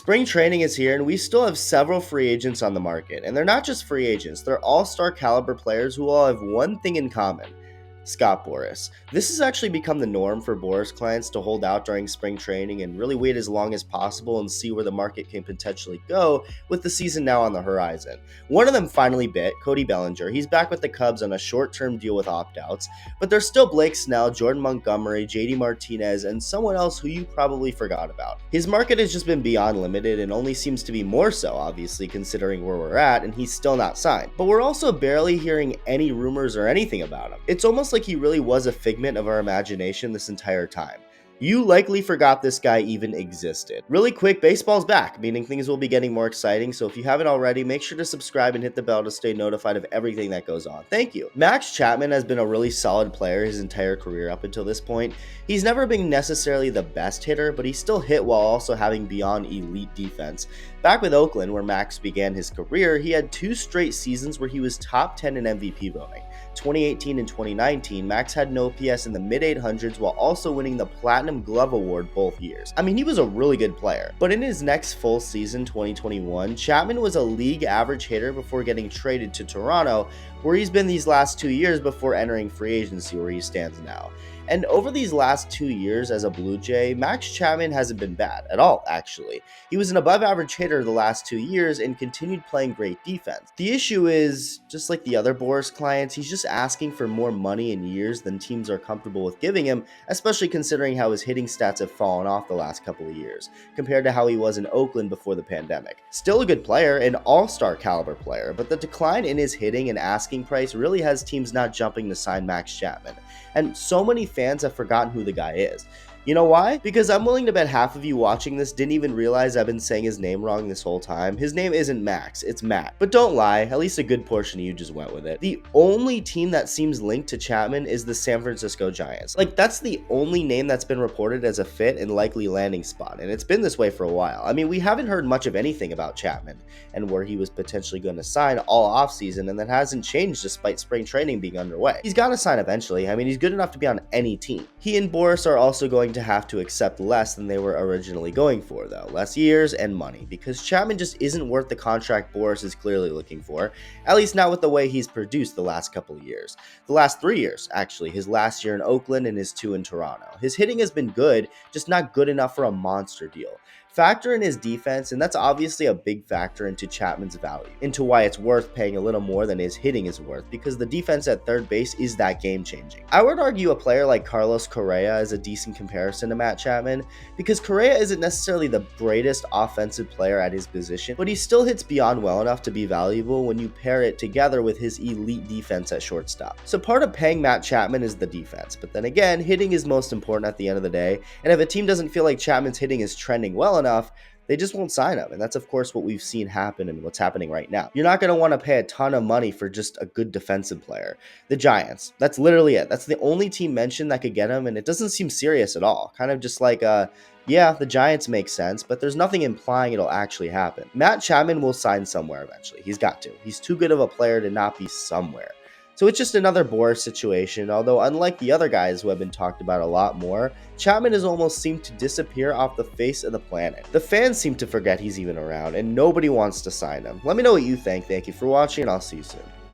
Spring training is here, and we still have several free agents on the market. And they're not just free agents, they're all star caliber players who all have one thing in common: Scott Boras. This has actually become the norm for Boras clients to hold out during spring training and really wait as long as possible and see where the market can potentially go with the season now on the horizon. One of them finally bit, Cody Bellinger. He's back with the Cubs on a short-term deal with opt-outs, but there's still Blake Snell, Jordan Montgomery, JD Martinez, and someone else who you probably forgot about. His market has just been beyond limited and only seems to be more so, obviously, considering where we're at, and he's still not signed. But we're also barely hearing any rumors or anything about him. It's almost like he really was a figment of our imagination this entire time. You likely forgot this guy even existed. Really quick, baseball's back, meaning things will be getting more exciting, so if you haven't already, make sure to subscribe and hit the bell to stay notified of everything that goes on. Thank you. Max Chapman has been a really solid player his entire career up until this point. He's never been necessarily the best hitter, but he still hit while also having beyond elite defense. Back with Oakland, where Max began his career, he had 2 straight seasons where he was top 10 in MVP voting. 2018 and 2019, Max had an OPS in the mid-800s while also winning the Platinum Glove Award both years. I mean, he was a really good player. But in his next full season, 2021, Chapman was a league average hitter before getting traded to Toronto, where he's been these last 2 years before entering free agency where he stands now. And over these last 2 years as a Blue Jay, Max Chapman hasn't been bad at all, actually. He was an above-average hitter the last 2 years and continued playing great defense. The issue is, just like the other Boras clients, he's just asking for more money in years than teams are comfortable with giving him, especially considering how his hitting stats have fallen off the last couple of years, compared to how he was in Oakland before the pandemic. Still a good player, an all-star caliber player, but the decline in his hitting and asking price really has teams not jumping to sign Max Chapman. And so many fans have forgotten who the guy is. You know why? Because I'm willing to bet half of you watching this didn't even realize I've been saying his name wrong this whole time. His name isn't Max, it's Matt. But don't lie, at least a good portion of you just went with it. The only team that seems linked to Chapman is the San Francisco Giants. Like, that's the only name that's been reported as a fit and likely landing spot, and it's been this way for a while. I mean, we haven't heard much of anything about Chapman and where he was potentially going to sign all offseason, and that hasn't changed despite spring training being underway. He's got to sign eventually. I mean, he's good enough to be on any team. He and Boras are also going to have to accept less than they were originally going for, though. Less years and money, because Chapman just isn't worth the contract Boras is clearly looking for, at least not with the way he's produced the last couple of years. The last 3 years, actually, his last year in Oakland and his 2 in Toronto. His hitting has been good, just not good enough for a monster deal. Factor in his defense, and that's obviously a big factor into Chapman's value, into why it's worth paying a little more than his hitting is worth, because the defense at third base is that game-changing. I would argue a player like Carlos Correa is a decent comparison to Matt Chapman, because Correa isn't necessarily the greatest offensive player at his position, but he still hits beyond well enough to be valuable when you pair it together with his elite defense at shortstop. So part of paying Matt Chapman is the defense, but then again, hitting is most important at the end of the day, and if a team doesn't feel like Chapman's hitting is trending well enough, they just won't sign him. And that's, of course, what we've seen happen and what's happening right now. You're not going to want to pay a ton of money for just a good defensive player. The Giants, that's literally it. That's the only team mentioned that could get him, and it doesn't seem serious at all. Kind of just like, yeah, the Giants make sense, but there's nothing implying it'll actually happen. Matt Chapman will sign somewhere eventually. He's got to. He's too good of a player to not be somewhere. So it's just another Boras situation, although unlike the other guys who have been talked about a lot more, Chapman has almost seemed to disappear off the face of the planet. The fans seem to forget he's even around, and nobody wants to sign him. Let me know what you think. Thank you for watching, and I'll see you soon.